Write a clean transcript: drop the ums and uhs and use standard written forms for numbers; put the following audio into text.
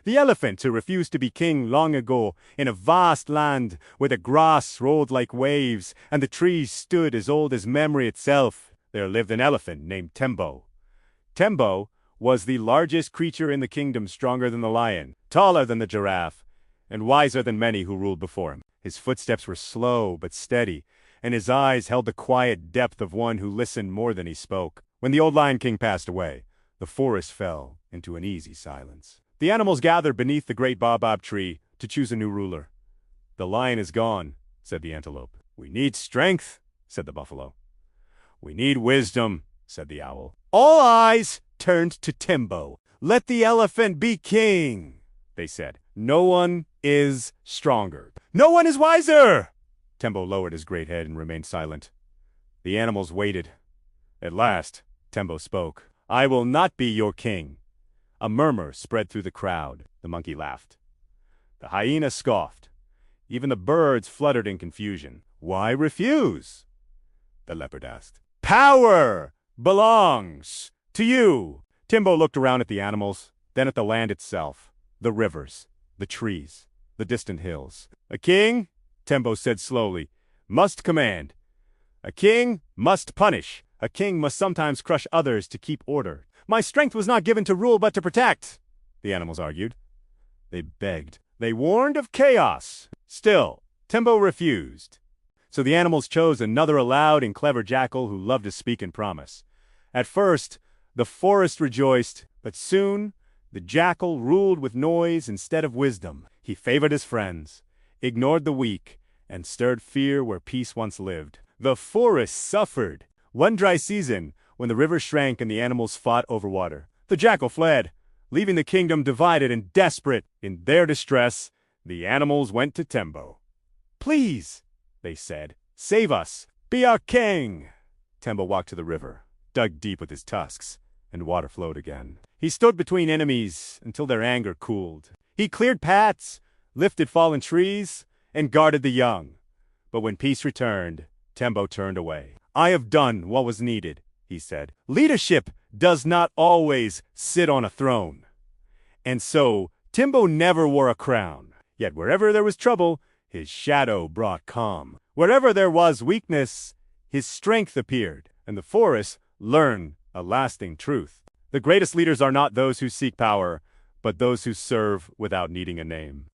The elephant who refused to be king long ago in a vast land where the grass rolled like waves and the trees stood as old as memory itself. There lived an elephant named Tembo. Tembo was the largest creature in the kingdom, stronger than the lion, taller than the giraffe, and wiser than many who ruled before him. His footsteps were slow but steady, and his eyes held the quiet depth of one who listened more than he spoke. When the old Lion King passed away, the forest fell into an easy silence. The animals gathered beneath the great baobab tree to choose a new ruler. "The lion is gone," said the antelope. "We need strength," said the buffalo. "We need wisdom," said the owl. All eyes turned to Tembo. "Let the elephant be king," they said. "No one is stronger. No one is wiser." Tembo lowered his great head and remained silent. The animals waited. At last, Tembo spoke. "I will not be your king." A murmur spread through the crowd. The monkey laughed. The hyena scoffed. Even the birds fluttered in confusion. "Why refuse?" the leopard asked. "Power belongs to you." Tembo looked around at the animals, then at the land itself, the rivers, the trees, the distant hills. "A king," Tembo said slowly, "must command. A king must punish. A king must sometimes crush others to keep order. My strength was not given to rule but to protect," the animals argued. They begged. They warned of chaos. Still, Tembo refused. So the animals chose another loud and clever jackal who loved to speak and promise. At first, the forest rejoiced, but soon the jackal ruled with noise instead of wisdom. He favored his friends, ignored the weak, and stirred fear where peace once lived. The forest suffered. One dry season, when the river shrank and the animals fought over water, the jackal fled, leaving the kingdom divided and desperate. In their distress, the animals went to Tembo. "Please," they said, "save us. Be our king." Tembo walked to the river, dug deep with his tusks, and water flowed again. He stood between enemies until their anger cooled. He cleared paths, lifted fallen trees, and guarded the young. But when peace returned, Tembo turned away. "I have done what was needed," he said. "Leadership does not always sit on a throne." And so, Tembo never wore a crown. Yet wherever there was trouble, his shadow brought calm. Wherever there was weakness, his strength appeared, and the forest learned a lasting truth. The greatest leaders are not those who seek power, but those who serve without needing a name.